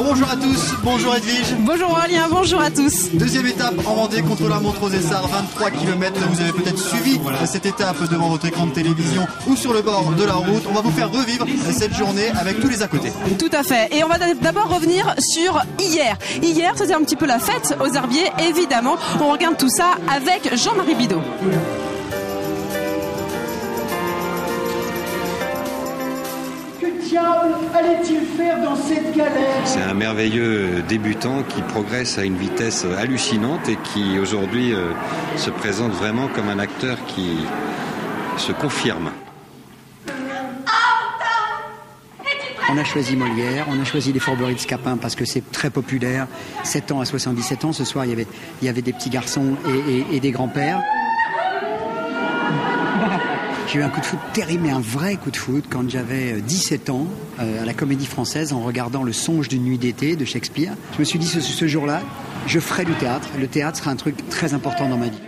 Bonjour à tous, bonjour Edwige. Bonjour Aurélien, bonjour à tous. Deuxième étape en Vendée contre la Montrose-Essarts, 23 km. Vous avez peut-être suivi cette étape devant votre écran de télévision ou sur le bord de la route. On va vous faire revivre cette journée avec tous les à côté. Tout à fait. Et on va d'abord revenir sur hier. Hier, c'était un petit peu la fête aux Herbiers, évidemment. On regarde tout ça avec Jean-Marie Bidot. Allait-il faire dans cette galère? C'est un merveilleux débutant qui progresse à une vitesse hallucinante et qui aujourd'hui se présente vraiment comme un acteur qui se confirme. On a choisi Molière, on a choisi les Fourberies de Scapin parce que c'est très populaire. 7 ans à 77 ans, ce soir il y avait des petits garçons et des grands-pères. J'ai eu un coup de foot terrible, mais un vrai coup de foot quand j'avais 17 ans à la Comédie Française en regardant Le Songe d'une nuit d'été de Shakespeare. Je me suis dit ce jour-là, je ferai du théâtre. Le théâtre sera un truc très important dans ma vie.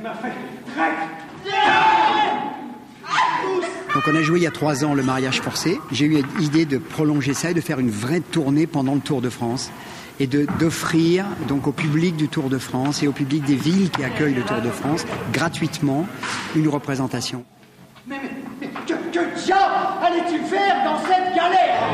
Donc on a joué il y a 3 ans Le Mariage forcé. J'ai eu l'idée de prolonger ça et de faire une vraie tournée pendant le Tour de France et d'offrir donc au public du Tour de France et au public des villes qui accueillent le Tour de France gratuitement une représentation. Mais que diable allait-il faire dans cette galère?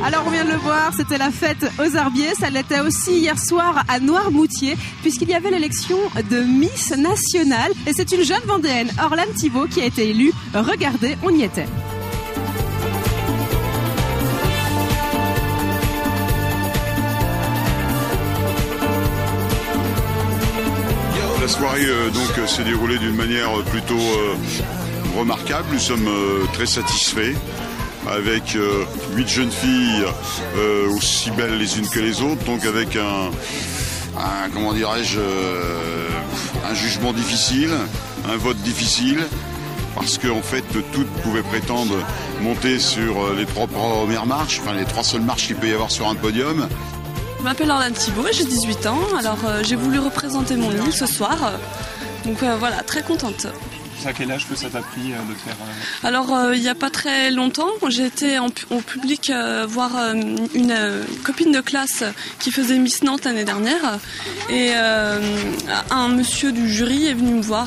Alors on vient de le voir, c'était la fête aux Herbiers, ça l'était aussi hier soir à Noirmoutier, puisqu'il y avait l'élection de Miss Nationale, et c'est une jeune Vendéenne, Orlane Thibault, qui a été élue. Regardez, on y était. La soirée s'est déroulée d'une manière plutôt remarquable, nous sommes très satisfaits. Avec 8 jeunes filles aussi belles les unes que les autres, donc avec un jugement difficile, un vote difficile, parce qu'en fait toutes pouvaient prétendre monter sur les 3 premières marches, enfin les 3 seules marches qu'il peut y avoir sur un podium. Je m'appelle Orlane Thibault, j'ai 18 ans, alors j'ai voulu représenter mon île ce soir, donc voilà, très contente. À quel âge que ça t'a pris de faire Alors, il n'y a pas très longtemps, j'ai été au public voir une copine de classe qui faisait Miss Nantes l'année dernière. Et un monsieur du jury est venu me voir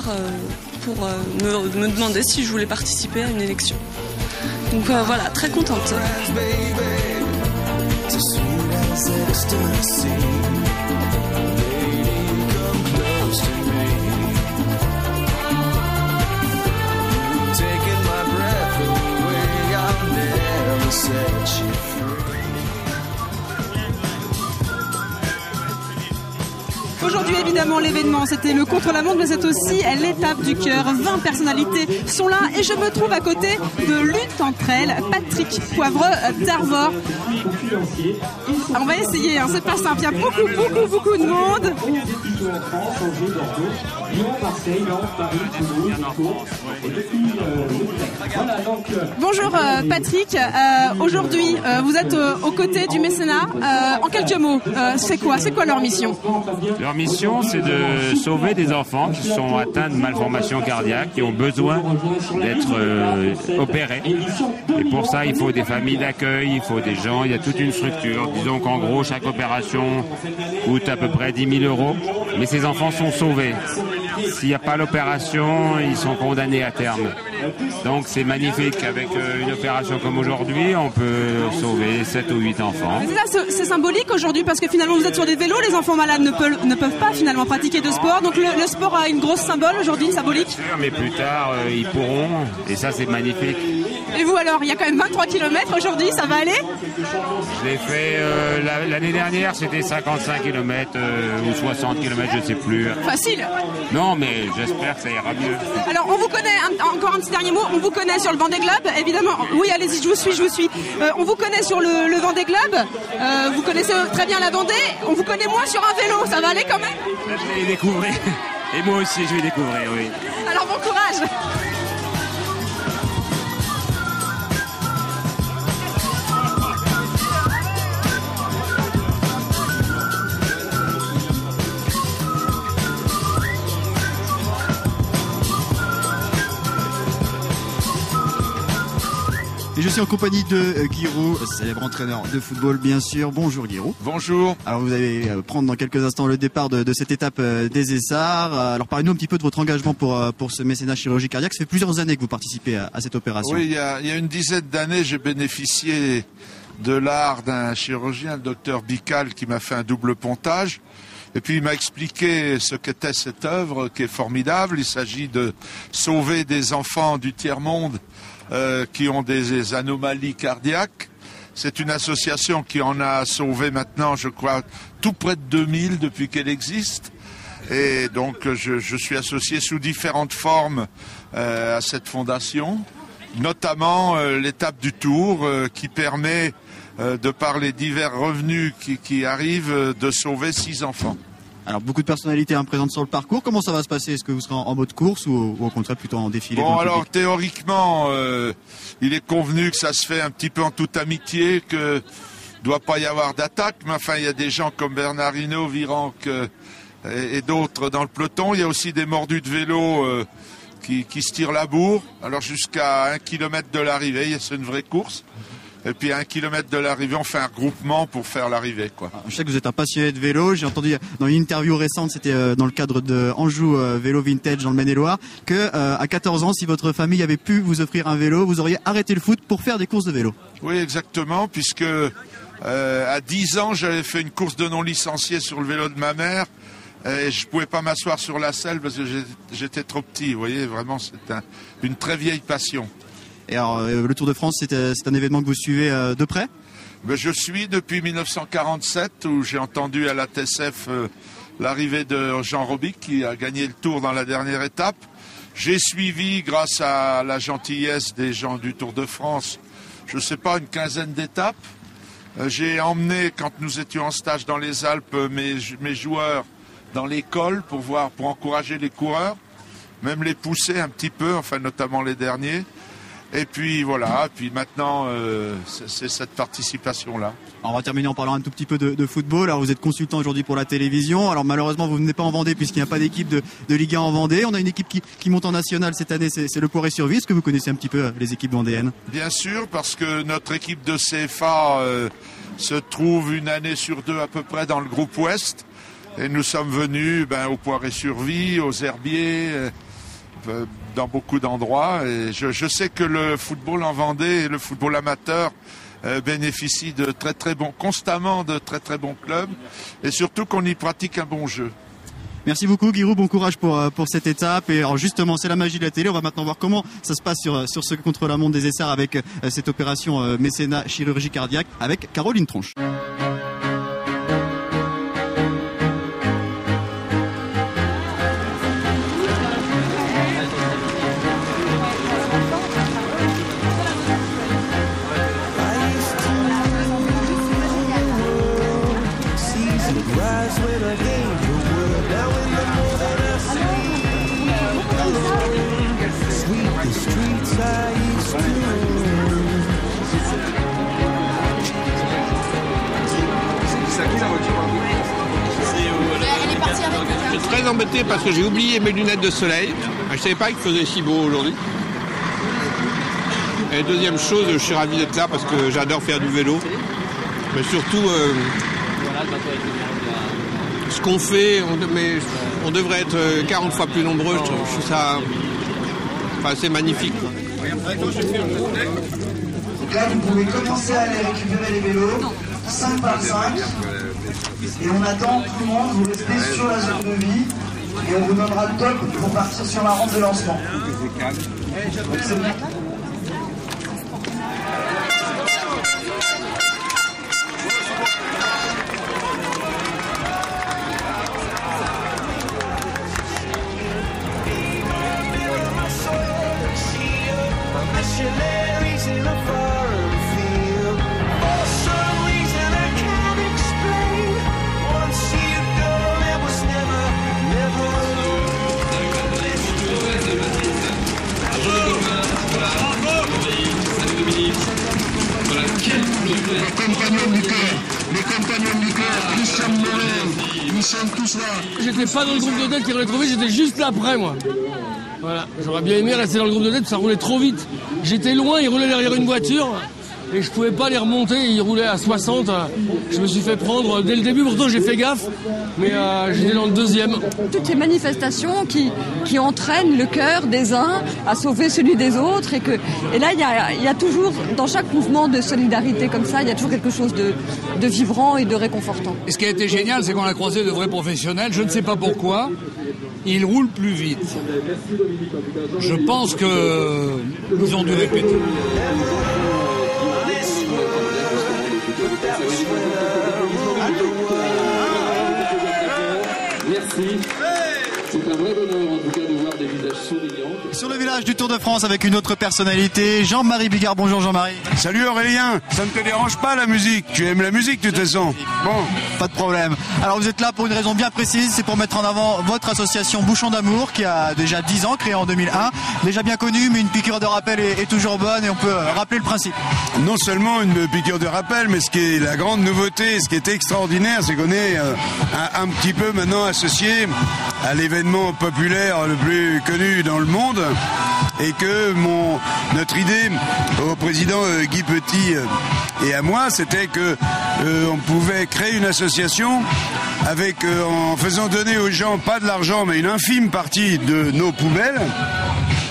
pour me demander si je voulais participer à une élection. Donc voilà, très contente. Aujourd'hui, évidemment, l'événement, c'était le contre-la-montre, mais c'est aussi l'étape du cœur. 20 personnalités sont là et je me trouve à côté de l'une d'entre elles, Patrick Poivreux d'Arvor. On va essayer, hein, c'est pas simple, il y a beaucoup de monde. Bonjour Patrick, aujourd'hui vous êtes aux côtés du mécénat. En quelques mots, c'est quoi leur mission? Leur mission, c'est de sauver des enfants qui sont atteints de malformations cardiaques, qui ont besoin d'être opérés. Et pour ça, il faut des familles d'accueil, il faut des gens, il y a toute une structure. Disons qu'en gros, chaque opération coûte à peu près 10 000 €, mais ces enfants sont sauvés. S'il n'y a pas l'opération, ils sont condamnés à terme. Donc c'est magnifique, avec une opération comme aujourd'hui, on peut sauver 7 ou 8 enfants. C'est symbolique aujourd'hui parce que finalement vous êtes sur des vélos, les enfants malades ne peuvent pas finalement pratiquer de sport, donc le sport a une grosse symbole aujourd'hui, symbolique. Bien sûr, mais plus tard ils pourront, et ça c'est magnifique. Et vous alors, il y a quand même 23 km aujourd'hui, ça va aller? Je l'ai fait l'année dernière, c'était 55 km ou 60 km, je ne sais plus. Facile. Non, mais j'espère que ça ira mieux. Alors on vous connaît, encore un petit dernier mot, on vous connaît sur le Vendée Globe, évidemment. Oui, allez-y, je vous suis. On vous connaît sur le Vendée Globe, vous connaissez très bien la Vendée, on vous connaît moins sur un vélo, ça va aller quand même? Je vais les découvrir, et moi aussi je vais découvrir, oui. Alors bon courage. Et je suis en compagnie de Guy Roux, célèbre entraîneur de football bien sûr. Bonjour Guy Roux. Bonjour. Alors vous allez prendre dans quelques instants le départ de cette étape des Essarts. Alors parlez-nous un petit peu de votre engagement pour ce mécénat chirurgie cardiaque. Ça fait plusieurs années que vous participez à cette opération. Oui, il y a une dizaine d'années, j'ai bénéficié de l'art d'un chirurgien, le docteur Bical, qui m'a fait un double pontage. Et puis il m'a expliqué ce qu'était cette œuvre qui est formidable. Il s'agit de sauver des enfants du tiers-monde qui ont des anomalies cardiaques. C'est une association qui en a sauvé maintenant, je crois, tout près de 2000 depuis qu'elle existe. Et donc je suis associé sous différentes formes à cette fondation, notamment l'étape du Tour qui permet, de par les divers revenus qui arrivent, de sauver 6 enfants. Alors beaucoup de personnalités présentes sur le parcours. Comment ça va se passer? Est-ce que vous serez en mode course ou au contraire plutôt en défilé? Bon, alors théoriquement, il est convenu que ça se fait un petit peu en toute amitié, que doit pas y avoir d'attaque. Mais enfin, il y a des gens comme Bernard Hinault, Virenque et d'autres dans le peloton. Il y a aussi des mordus de vélo qui se tirent la bourre. Alors jusqu'à 1 km de l'arrivée, c'est une vraie course. Et puis à 1 km de l'arrivée, on fait un regroupement pour faire l'arrivée, quoi. Je sais que vous êtes un passionné de vélo. J'ai entendu dans une interview récente, c'était dans le cadre de Anjou Vélo Vintage dans le Maine-et-Loire, que à 14 ans, si votre famille avait pu vous offrir un vélo, vous auriez arrêté le foot pour faire des courses de vélo. Oui, exactement, puisque à 10 ans, j'avais fait une course de non licencié sur le vélo de ma mère. Et je pouvais pas m'asseoir sur la selle parce que j'étais trop petit. Vous voyez, vraiment, c'est une très vieille passion. Et alors, le Tour de France, c'est un événement que vous suivez de près? Je suis depuis 1947, où j'ai entendu à la TSF l'arrivée de Jean Robic, qui a gagné le Tour dans la dernière étape. J'ai suivi, grâce à la gentillesse des gens du Tour de France, je ne sais pas, une quinzaine d'étapes. J'ai emmené, quand nous étions en stage dans les Alpes, mes joueurs dans l'école pour encourager les coureurs, même les pousser un petit peu, enfin notamment les derniers. Et puis voilà, puis maintenant c'est cette participation-là. On va terminer en parlant un tout petit peu de football. Alors vous êtes consultant aujourd'hui pour la télévision. Alors malheureusement vous venez pas en Vendée puisqu'il n'y a pas d'équipe de Ligue 1 en Vendée. On a une équipe qui monte en national cette année, c'est le Poiré-sur-Vie. Est-ce que vous connaissez un petit peu les équipes vendéennes? Bien sûr, parce que notre équipe de CFA se trouve une année sur deux à peu près dans le groupe Ouest. Et nous sommes venus au Poiré-sur-Vie, aux Herbiers, dans beaucoup d'endroits. Et je sais que le football en Vendée et le football amateur bénéficient de constamment de très très bons clubs, et surtout qu'on y pratique un bon jeu. Merci beaucoup Guy Roux, bon courage pour cette étape. Et alors justement, c'est la magie de la télé. On va maintenant voir comment ça se passe sur ce contre-la-montre des Essarts avec cette opération mécénat chirurgie cardiaque avec Caroline Tronche. Je suis très embêté parce que j'ai oublié mes lunettes de soleil. Je ne savais pas qu'il faisait si beau aujourd'hui. Et deuxième chose, je suis ravi d'être là parce que j'adore faire du vélo. Mais surtout, ce qu'on fait, on devrait être 40 fois plus nombreux. Je trouve ça c'est magnifique. Donc là, vous pouvez commencer à aller récupérer les vélos, 5 par 5. Et on attend tout le monde, vous restez sur la zone de vie. Et on vous donnera le top pour partir sur la rampe de lancement. Donc c'est bon. Les compagnons du cœur, Christian Morel, nous sommes tous là. J'étais pas dans le groupe d'hôtel qui l'ont trouvé, j'étais juste là après moi. Voilà, j'aurais bien aimé rester dans le groupe de tête, ça roulait trop vite. J'étais loin, il roulait derrière une voiture et je pouvais pas les remonter, il roulait à 60. Je me suis fait prendre dès le début, pourtant j'ai fait gaffe, mais j'étais dans le deuxième. Toutes ces manifestations qui entraînent le cœur des uns à sauver celui des autres et là il y a toujours, dans chaque mouvement de solidarité comme ça, il y a toujours quelque chose de vibrant et de réconfortant. Et ce qui a été génial, c'est qu'on a croisé de vrais professionnels, je ne sais pas pourquoi. Ils roulent plus vite. Je pense que nous ont dû répéter. Merci. C'est un vrai bonheur en tout cas de voir des visages souriants. Sur le village du Tour de France avec une autre personnalité, Jean-Marie Bigard. Bonjour Jean-Marie. Salut Aurélien, ça ne te dérange pas la musique? Tu aimes la musique de toute façon? Bon, pas de problème. Alors vous êtes là pour une raison bien précise, c'est pour mettre en avant votre association Bouchons d'amour qui a déjà 10 ans, créée en 2001. Déjà bien connue, mais une piqûre de rappel est toujours bonne et on peut rappeler le principe. Non seulement une piqûre de rappel, mais ce qui est la grande nouveauté, ce qui est extraordinaire, c'est qu'on est un petit peu maintenant associé à l'événement populaire le plus connu dans le monde et que notre idée au président Guy Petit et à moi, c'était que on pouvait créer une association avec en faisant donner aux gens pas de l'argent mais une infime partie de nos poubelles.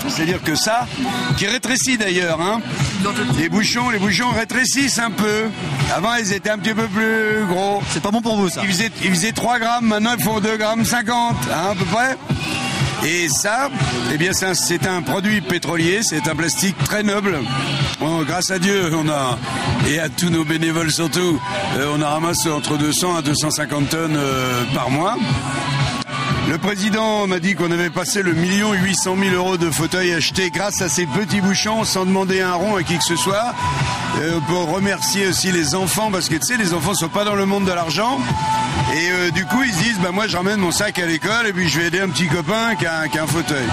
C'est-à-dire que ça, qui rétrécit d'ailleurs, hein. Les bouchons rétrécissent un peu. Avant, ils étaient un petit peu plus gros. C'est pas bon pour vous, ça. Ils faisaient 3 grammes, maintenant ils font 2,50 grammes, hein, à peu près. Et ça, eh bien, c'est un produit pétrolier, c'est un plastique très noble. Bon, grâce à Dieu, et à tous nos bénévoles surtout, on a ramassé entre 200 à 250 tonnes par mois. Le président m'a dit qu'on avait passé le 1 800 000 euros de fauteuils achetés grâce à ces petits bouchons sans demander un rond à qui que ce soit. Pour remercier aussi les enfants, parce que tu sais, les enfants sont pas dans le monde de l'argent. Et du coup, ils se disent, moi je ramène mon sac à l'école et puis je vais aider un petit copain qui a un fauteuil.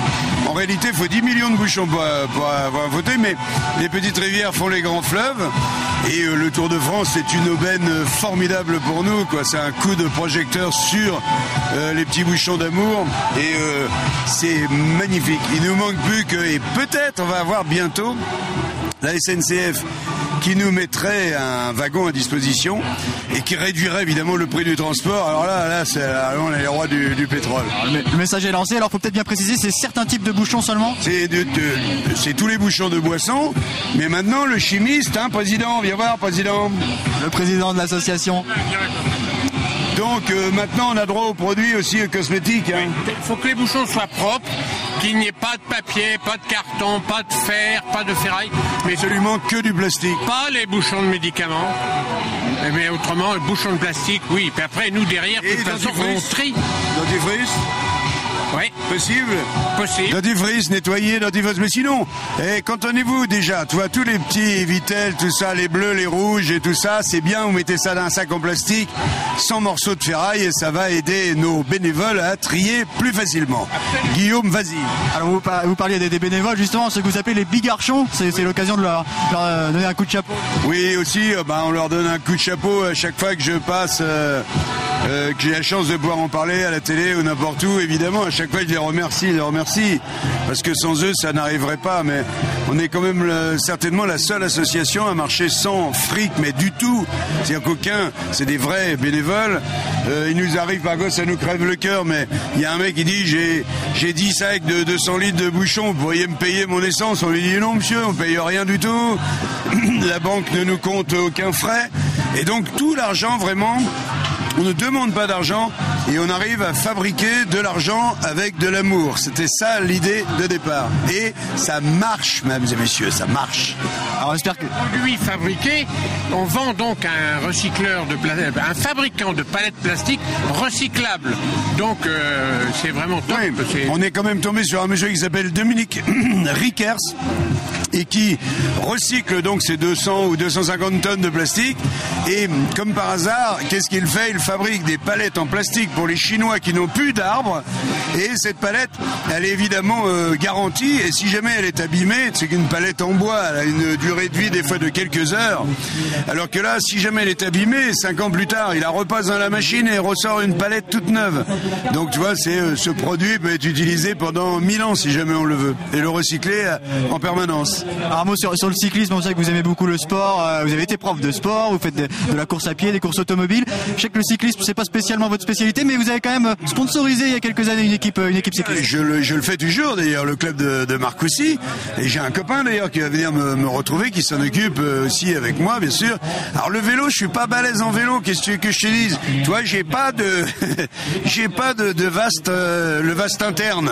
En réalité, il faut 10 millions de bouchons pour avoir un fauteuil, mais les petites rivières font les grands fleuves. Et le Tour de France, c'est une aubaine formidable pour nous, quoi. C'est un coup de projecteur sur les petits bouchons d'amour. Et c'est magnifique. Il nous manque plus que, et peut-être on va avoir bientôt la SNCF qui nous mettrait un wagon à disposition et qui réduirait évidemment le prix du transport. Alors là on est les rois du pétrole. Alors, le message est lancé, alors faut peut-être bien préciser, c'est certains types de bouchons seulement? C'est tous les bouchons de boisson, mais maintenant le chimiste, président, viens voir président. Le président de l'association. Donc maintenant on a droit aux produits aussi cosmétiques. Il faut que les bouchons soient propres, qu'il n'y ait pas de papier, pas de carton, pas de fer, pas de ferraille. Mais absolument que du plastique. Pas les bouchons de médicaments. Mais autrement, les bouchons de plastique, oui. Puis après, nous derrière, de toute façon, on trie. Dentifrice ? Oui. Possible. Dentifrice, nettoyer, dentifrice. Mais sinon, cantonnez-vous déjà. Tu vois, tous les petits Vittel, tout ça, les bleus, les rouges et tout ça, c'est bien. Vous mettez ça dans un sac en plastique, sans morceaux de ferraille, et ça va aider nos bénévoles à trier plus facilement. Guillaume, vas-y. Alors, vous parliez des bénévoles, justement, ce que vous appelez les bigarchons. C'est l'occasion de leur donner un coup de chapeau. Oui, aussi, on leur donne un coup de chapeau à chaque fois que je passe. Que j'ai la chance de pouvoir en parler à la télé ou n'importe où, évidemment, à chaque fois je les remercie, parce que sans eux ça n'arriverait pas, mais on est quand même certainement la seule association à marcher sans fric, mais du tout, c'est-à-dire qu'aucun, c'est des vrais bénévoles, il nous arrive par contre, ça nous crève le cœur, mais il y a un mec qui dit j'ai 10 sacs de 200 litres de bouchons, vous pourriez me payer mon essence? On lui dit non monsieur, on paye rien du tout, la banque ne nous compte aucun frais, et donc tout l'argent vraiment, on ne demande pas d'argent et on arrive à fabriquer de l'argent avec de l'amour. C'était ça l'idée de départ. Et ça marche, mesdames et messieurs, ça marche. Alors j'espère que... Produit fabriqué, on vend donc un recycleur un fabricant de palettes plastiques recyclables. Donc c'est vraiment top. Oui, on est quand même tombé sur un monsieur qui s'appelle Dominique Rickers, et qui recycle donc ces 200 ou 250 tonnes de plastique. Et comme par hasard, qu'est-ce qu'il fait? Il fabrique des palettes en plastique pour les Chinois qui n'ont plus d'arbres. Et cette palette, elle est évidemment garantie. Et si jamais elle est abîmée, c'est qu'une palette en bois, elle a une durée de vie des fois de quelques heures. Alors que là, si jamais elle est abîmée, 5 ans plus tard, il la repasse dans la machine et ressort une palette toute neuve. Donc tu vois, ce produit peut être utilisé pendant 1000 ans si jamais on le veut. Et le recycler en permanence. Alors, un mot sur le cyclisme, on sait que vous aimez beaucoup le sport, vous avez été prof de sport, vous faites de la course à pied, des courses automobiles. Je sais que le cyclisme, c'est pas spécialement votre spécialité, mais vous avez quand même sponsorisé il y a quelques années une équipe cycliste. Je le fais toujours d'ailleurs, le club de Marcoussis. Et j'ai un copain d'ailleurs qui va venir me retrouver, qui s'en occupe aussi avec moi, bien sûr. Alors le vélo, je suis pas balèze en vélo, qu'est-ce que tu veux que je te dise? Toi, j'ai pas de vaste, le vaste interne.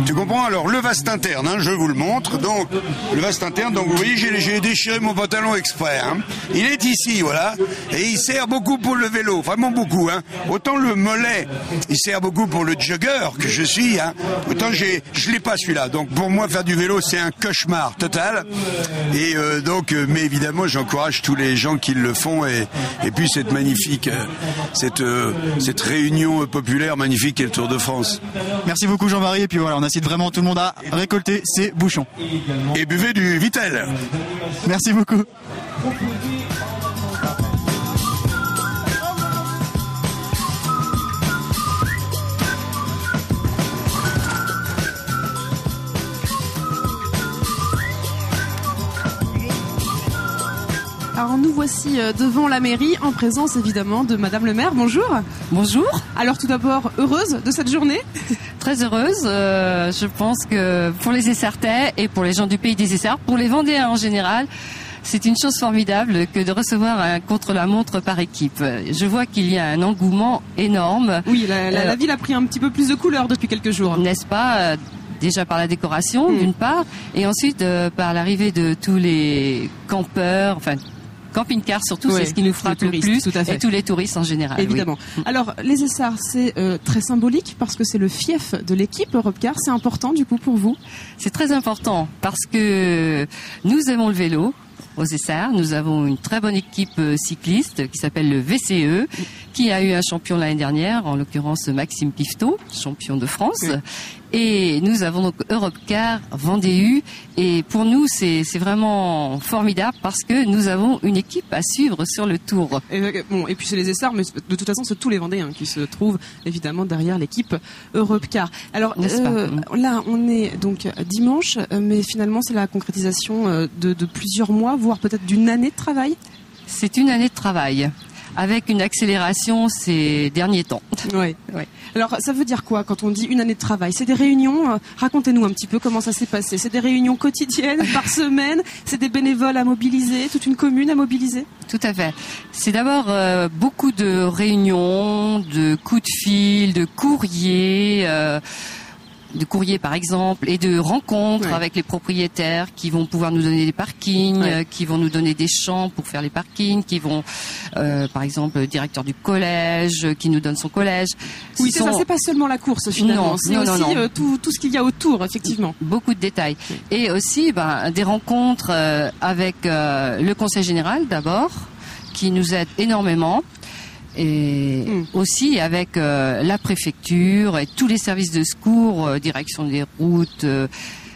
Tu comprends? Alors le vaste interne, hein, je vous le montre. Donc le vaste interne, donc vous voyez, j'ai déchiré mon pantalon exprès. Hein. Il est ici, voilà, et il sert beaucoup pour le vélo, vraiment beaucoup. Hein. Autant le mollet, il sert beaucoup pour le jogger que je suis. Hein. Autant je l'ai pas celui-là. Donc pour moi, faire du vélo, c'est un cauchemar total. Et mais évidemment, j'encourage tous les gens qui le font et puis cette magnifique, cette réunion populaire magnifique qu'est le Tour de France. Merci beaucoup Jean-Marie. Et puis voilà, on incite vraiment tout le monde à récolter ses bouchons. Et buvez du Vittel. Merci beaucoup. Alors nous voici devant la mairie en présence évidemment de Madame le maire. Bonjour. Bonjour. Alors tout d'abord, heureuse de cette journée? Très heureuse. Je pense que pour les Essartais et pour les gens du pays des Essarts, pour les Vendéens en général, c'est une chose formidable que de recevoir un contre-la-montre par équipe. Je vois qu'il y a un engouement énorme. Oui, la ville a pris un petit peu plus de couleur depuis quelques jours. N'est-ce pas? Déjà par la décoration, d'une part, et ensuite par l'arrivée de tous les campeurs, enfin camping-car surtout, c'est ce qui nous frappe le plus, et tous les touristes en général. Évidemment. Oui. Alors, les Essarts, c'est très symbolique parce que c'est le fief de l'équipe Europcar. C'est important du coup pour vous? C'est très important parce que nous aimons le vélo. Aux Essarts, nous avons une très bonne équipe cycliste qui s'appelle le VCE, qui a eu un champion l'année dernière, en l'occurrence Maxime Pifto, champion de France. Oui. Et nous avons donc Europcar, Vendée, et pour nous c'est vraiment formidable parce que nous avons une équipe à suivre sur le Tour. Et puis c'est les Essarts, mais de toute façon c'est tous les Vendéens qui se trouvent évidemment derrière l'équipe Europcar. Alors là on est donc dimanche, mais finalement c'est la concrétisation de plusieurs mois, voire peut-être d'une année de travail. C'est une année de travail, avec une accélération ces derniers temps. Oui. Alors, ça veut dire quoi quand on dit une année de travail? C'est des réunions, racontez-nous un petit peu comment ça s'est passé. C'est des réunions quotidiennes, par semaine? C'est des bénévoles à mobiliser? Toute une commune à mobiliser? Tout à fait. C'est d'abord beaucoup de réunions, de coups de fil, de courriers... par exemple, et de rencontres avec les propriétaires qui vont pouvoir nous donner des parkings, qui vont nous donner des champs pour faire les parkings, qui vont, par exemple, le directeur du collège, qui nous donne son collège. Oui, c'est pas seulement la course finalement, c'est aussi tout ce qu'il y a autour, effectivement. Beaucoup de détails. Et aussi des rencontres avec le conseil général d'abord, qui nous aide énormément. Et aussi avec la préfecture et tous les services de secours, direction des routes.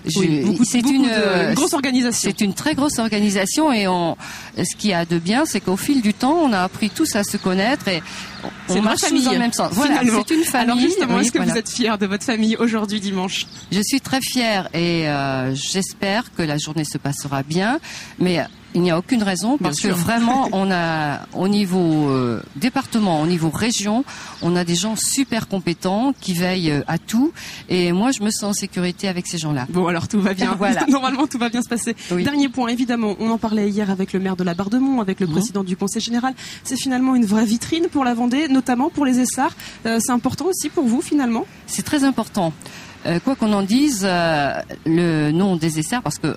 C'est une grosse organisation. C'est une très grosse organisation et ce qu'il y a de bien, c'est qu'au fil du temps, on a appris tous à se connaître et on marche tous dans le même sens. Voilà, c'est une famille. Alors justement, est-ce que vous êtes fière de votre famille aujourd'hui dimanche? Je suis très fière et j'espère que la journée se passera bien, mais il n'y a aucune raison parce que vraiment on a au niveau département, au niveau région, on a des gens super compétents qui veillent à tout et moi je me sens en sécurité avec ces gens-là. Bon alors tout va bien, voilà. Normalement tout va bien se passer. Oui. Dernier point, évidemment, on en parlait hier avec le maire de la Bardemont, avec le président du conseil général, c'est finalement une vraie vitrine pour la Vendée, notamment pour les Essarts. C'est important aussi pour vous finalement? C'est très important. Quoi qu'on en dise, le nom des Essarts, parce que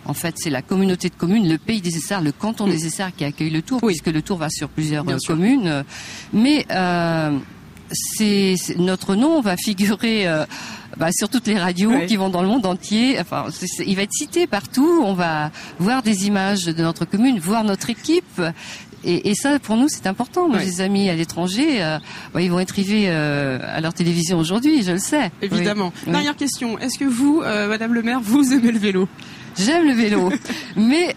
en fait, c'est la communauté de communes, le pays des Essarts, le canton des Essarts qui accueille le Tour, puisque le Tour va sur plusieurs communes. Mais notre nom va figurer sur toutes les radios qui vont dans le monde entier. Enfin, il va être cité partout. On va voir des images de notre commune, voir notre équipe. Et ça, pour nous, c'est important. Moi, j'ai des amis à l'étranger, ils vont être rivés à leur télévision aujourd'hui, je le sais. Évidemment. Dernière question. Est-ce que vous, Madame le maire, vous aimez le vélo ? J'aime le vélo, mais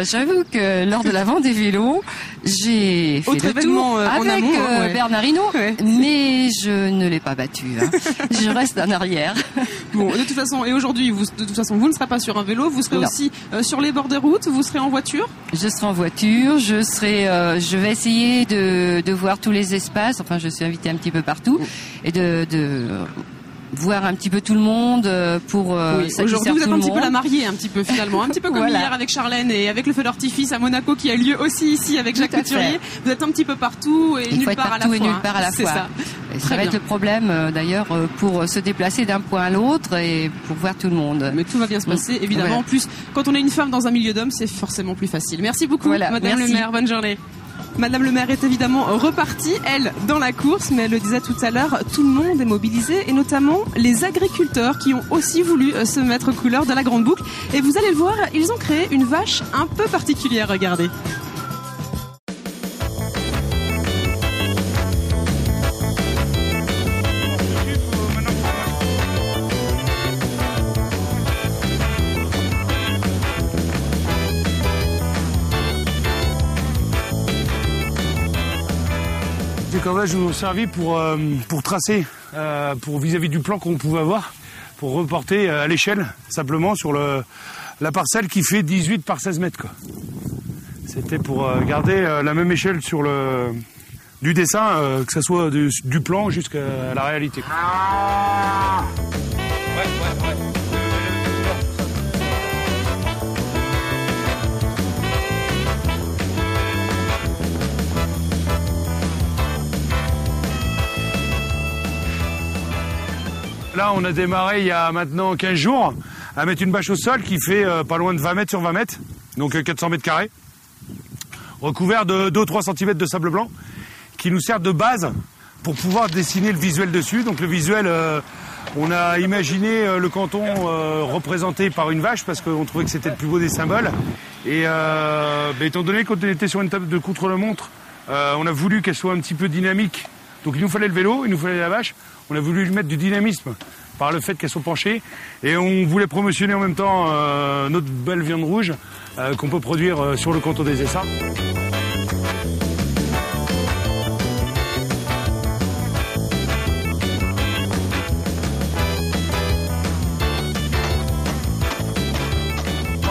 j'avoue que lors de la vente des vélos, j'ai fait le tour avec Bernard Hinault, mais je ne l'ai pas battu. Je reste en arrière. Bon, de toute façon, et aujourd'hui, vous ne serez pas sur un vélo, vous serez aussi sur les bords des routes, vous serez en voiture ? Je serai en voiture, je vais essayer de voir tous les espaces, enfin je suis invitée un petit peu partout, et de voir un petit peu tout le monde pour aujourd'hui vous êtes un petit peu la mariée un petit peu finalement, un petit peu comme hier avec Charlène et avec le feu d'artifice à Monaco qui a lieu aussi ici avec Jacques Couturier. Vous êtes un petit peu partout et nulle part à la fois. Et nulle part à la fois. Ça va être le problème d'ailleurs pour se déplacer d'un point à l'autre et pour voir tout le monde. Mais tout va bien se passer évidemment. En plus, quand on est une femme dans un milieu d'hommes, c'est forcément plus facile. Merci beaucoup Madame le maire, bonne journée. Madame le maire est évidemment repartie, elle, dans la course, mais elle le disait tout à l'heure, tout le monde est mobilisé, et notamment les agriculteurs qui ont aussi voulu se mettre couleur de la Grande Boucle. Et vous allez le voir, ils ont créé une vache un peu particulière, regardez. Quand même, je nous ai servi pour tracer, pour vis-à-vis du plan qu'on pouvait avoir, pour reporter à l'échelle, simplement, sur la parcelle qui fait 18 par 16 mètres. Quoi. C'était pour garder la même échelle sur du dessin, que ce soit du plan jusqu'à la réalité. Là, on a démarré il y a maintenant 15 jours à mettre une bâche au sol qui fait pas loin de 20 mètres sur 20 mètres, donc 400 mètres carrés, recouvert de 2-3 cm de sable blanc, qui nous sert de base pour pouvoir dessiner le visuel dessus. Donc le visuel, on a imaginé le canton représenté par une vache parce qu'on trouvait que c'était le plus beau des symboles. Et étant donné qu'on était sur une table de contre-la-montre, on a voulu qu'elle soit un petit peu dynamique. Donc il nous fallait le vélo, il nous fallait la vache. On a voulu lui mettre du dynamisme par le fait qu'elles sont penchées. Et on voulait promotionner en même temps notre belle viande rouge qu'on peut produire sur le canton des Essarts.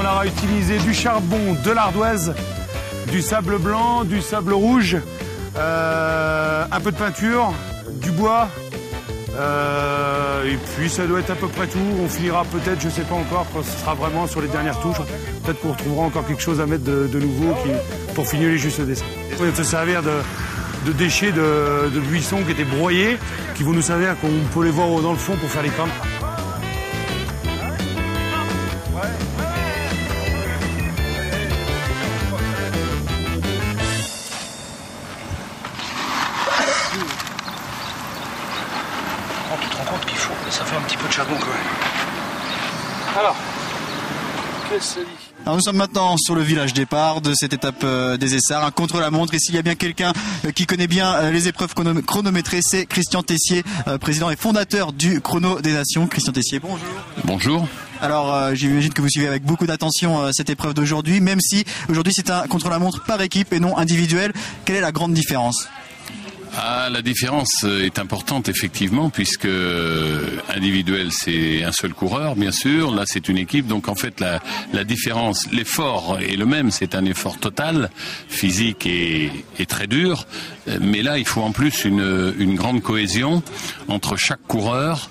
On aura utilisé du charbon, de l'ardoise, du sable blanc, du sable rouge, un peu de peinture, du bois. Et puis ça doit être à peu près tout. On finira peut-être, je sais pas encore, quand ce sera vraiment sur les dernières touches. Peut-être qu'on retrouvera encore quelque chose à mettre de nouveau pour fignoler juste le dessin. On va se servir de déchets de buissons qui étaient broyés, qui vont nous servir, qu'on peut les voir dans le fond pour faire les crânes. Charbon, quand même. Alors, qu'est-ce que ça dit ? Alors nous sommes maintenant sur le village départ de cette étape des Essarts, un contre-la-montre. Et s'il y a bien quelqu'un qui connaît bien les épreuves chronométrées, c'est Christian Tessier, président et fondateur du Chrono des Nations. Christian Tessier, bonjour. Bonjour. Alors j'imagine que vous suivez avec beaucoup d'attention cette épreuve d'aujourd'hui, même si aujourd'hui c'est un contre-la-montre par équipe et non individuel. Quelle est la grande différence ? La différence est importante effectivement, puisque individuel c'est un seul coureur bien sûr, là c'est une équipe, donc en fait la différence, l'effort est le même, c'est un effort total, physique et très dur, mais là il faut en plus une grande cohésion entre chaque coureur,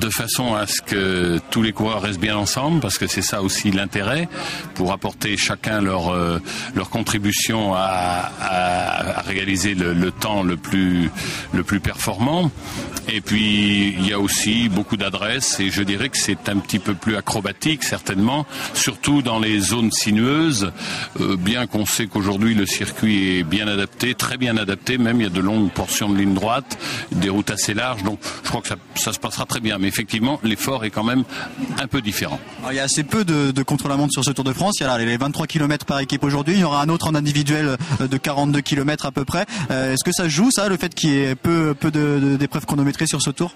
de façon à ce que tous les coureurs restent bien ensemble, parce que c'est ça aussi l'intérêt, pour apporter chacun leur contribution à réaliser le temps le plus performant. Et puis il y a aussi beaucoup d'adresse, et je dirais que c'est un petit peu plus acrobatique certainement, surtout dans les zones sinueuses, bien qu'on sait qu'aujourd'hui le circuit est bien adapté, très bien adapté, même il y a de longues portions de ligne droite, des routes assez larges, donc je crois que ça se passera très bien. Mais effectivement, l'effort est quand même un peu différent. Alors, il y a assez peu de contre-la-montre sur ce Tour de France. Il y a là les 23 km par équipe aujourd'hui. Il y aura un autre en individuel de 42 km à peu près. Est-ce que ça joue, ça, le fait qu'il y ait peu d'épreuves chronométrées sur ce Tour?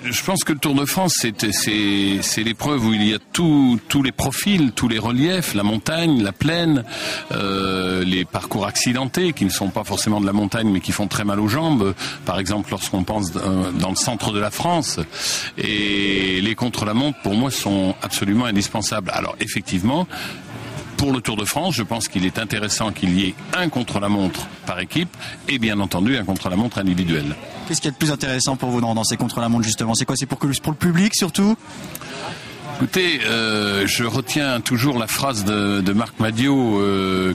Je pense que le Tour de France, c'est l'épreuve où il y a tous les profils, tous les reliefs, la montagne, la plaine, les parcours accidentés qui ne sont pas forcément de la montagne mais qui font très mal aux jambes. Par exemple, lorsqu'on pense dans le centre de la France, et les contre-la-montre, pour moi, sont absolument indispensables. Alors, effectivement, pour le Tour de France, je pense qu'il est intéressant qu'il y ait un contre-la-montre par équipe et bien entendu un contre-la-montre individuel. Qu'est-ce qui est le plus intéressant pour vous dans ces contre-la-montre justement? C'est quoi? C'est pour le public surtout? Écoutez, je retiens toujours la phrase de Marc Madiot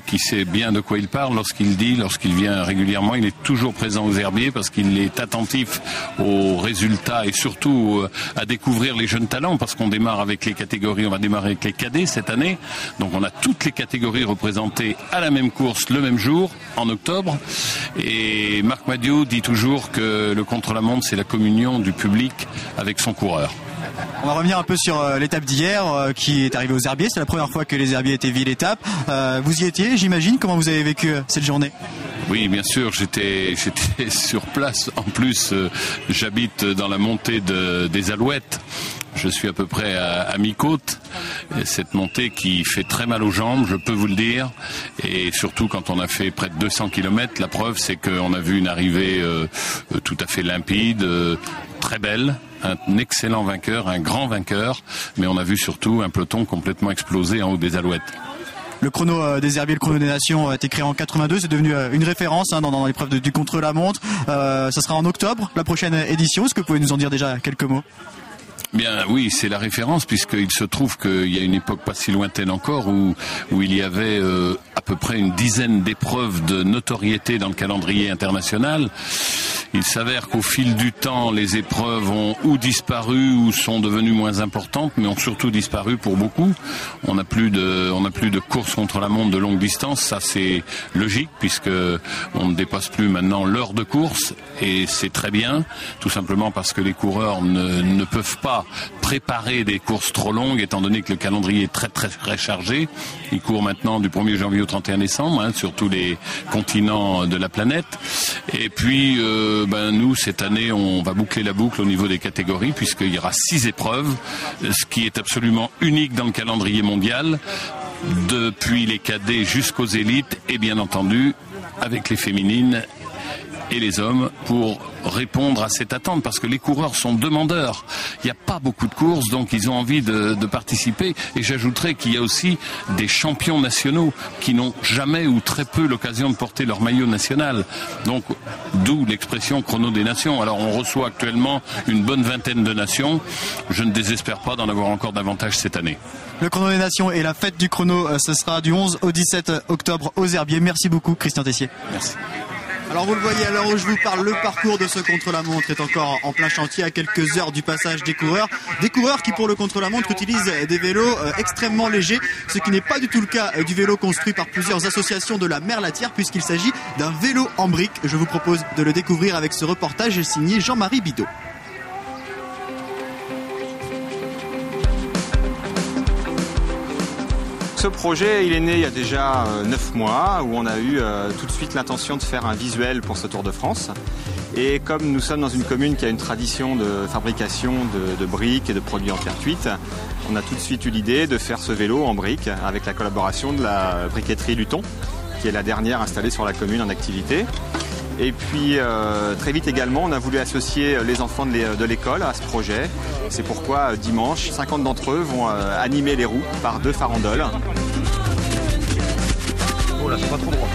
qui sait bien de quoi il parle lorsqu'il vient régulièrement, il est toujours présent aux herbiers parce qu'il est attentif aux résultats et surtout à découvrir les jeunes talents, parce qu'on démarre avec les catégories, on va démarrer avec les cadets cette année, donc on a toutes les catégories représentées à la même course le même jour, en octobre, et Marc Madiot dit toujours que le contre-la-montre c'est la communion du public avec son coureur. On va revenir un peu sur l'étape d'hier qui est arrivée aux herbiers. C'est la première fois que les herbiers étaient ville-étape. Vous y étiez, j'imagine. Comment vous avez vécu cette journée? Oui, bien sûr, j'étais sur place. En plus, j'habite dans la montée des Alouettes. Je suis à peu près à mi-côte. Cette montée qui fait très mal aux jambes, je peux vous le dire. Et surtout quand on a fait près de 200 km, la preuve c'est qu'on a vu une arrivée tout à fait limpide, très belle. Un excellent vainqueur, un grand vainqueur, mais on a vu surtout un peloton complètement explosé en haut des Alouettes. Le chrono des herbiers, le chrono des nations a été créé en 82, c'est devenu une référence dans l'épreuve du contre-la-montre. Ça sera en octobre, la prochaine édition. Est-ce que vous pouvez nous en dire déjà quelques mots? Bien oui, c'est la référence, puisqu'il se trouve qu'il y a une époque pas si lointaine encore où il y avait à peu près une dizaine d'épreuves de notoriété dans le calendrier international. Il s'avère qu'au fil du temps, les épreuves ont ou disparu ou sont devenues moins importantes, mais ont surtout disparu pour beaucoup. On n'a plus de courses contre la montre de longue distance. Ça, c'est logique, puisque on ne dépasse plus maintenant l'heure de course, et c'est très bien, tout simplement parce que les coureurs ne peuvent pas préparer des courses trop longues, étant donné que le calendrier est très très chargé. Il court maintenant du 1er janvier au 31 décembre, sur tous les continents de la planète. Et puis, nous, cette année, on va boucler la boucle au niveau des catégories, puisqu'il y aura 6 épreuves, ce qui est absolument unique dans le calendrier mondial, depuis les cadets jusqu'aux élites, et bien entendu, avec les féminines et les hommes, pour répondre à cette attente, parce que les coureurs sont demandeurs. Il n'y a pas beaucoup de courses, donc ils ont envie de participer. Et j'ajouterais qu'il y a aussi des champions nationaux qui n'ont jamais ou très peu l'occasion de porter leur maillot national. Donc, d'où l'expression chrono des nations. Alors, on reçoit actuellement une bonne vingtaine de nations. Je ne désespère pas d'en avoir encore davantage cette année. Le chrono des nations et la fête du chrono, ce sera du 11 au 17 octobre aux Herbiers. Merci beaucoup, Christian Tessier. Merci. Alors vous le voyez, à l'heure où je vous parle, le parcours de ce contre-la-montre est encore en plein chantier à quelques heures du passage des coureurs. Des coureurs qui pour le contre-la-montre utilisent des vélos extrêmement légers, ce qui n'est pas du tout le cas du vélo construit par plusieurs associations de la Merlatière, puisqu'il s'agit d'un vélo en briques. Je vous propose de le découvrir avec ce reportage signé Jean-Marie Bidot. Ce projet, il est né il y a déjà 9 mois, où on a eu tout de suite l'intention de faire un visuel pour ce Tour de France. Et comme nous sommes dans une commune qui a une tradition de fabrication de briques et de produits en terre cuite, on a tout de suite eu l'idée de faire ce vélo en briques avec la collaboration de la briqueterie Luton, qui est la dernière installée sur la commune en activité. Et puis très vite également, on a voulu associer les enfants de l'école à ce projet. C'est pourquoi dimanche, 50 d'entre eux vont animer les roues par 2 farandoles. Oh là, c'est pas trop droit.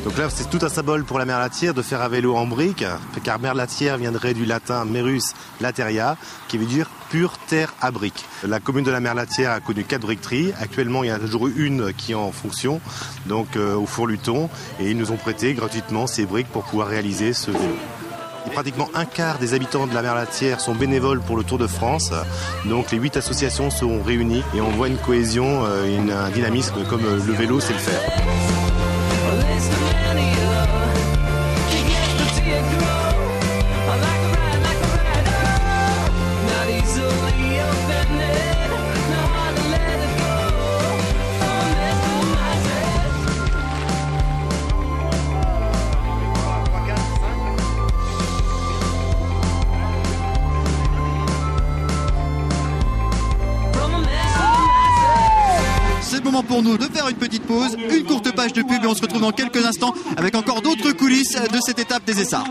Donc là, c'est tout un symbole pour la Merlatière de faire un vélo en briques, car Merlatière viendrait du latin merus lateria, qui veut dire pure terre à briques. La commune de la Merlatière a connu 4 briqueteries. Actuellement, il y en a toujours une qui est en fonction, donc au Four-Luton, et ils nous ont prêté gratuitement ces briques pour pouvoir réaliser ce vélo. Et pratiquement un quart des habitants de la Merlatière sont bénévoles pour le Tour de France. Donc les 8 associations seront réunies et on voit une cohésion et un dynamisme comme le vélo sait le faire. Moment pour nous de faire une petite pause, une courte page de pub et on se retrouve dans quelques instants avec encore d'autres coulisses de cette étape des Essarts.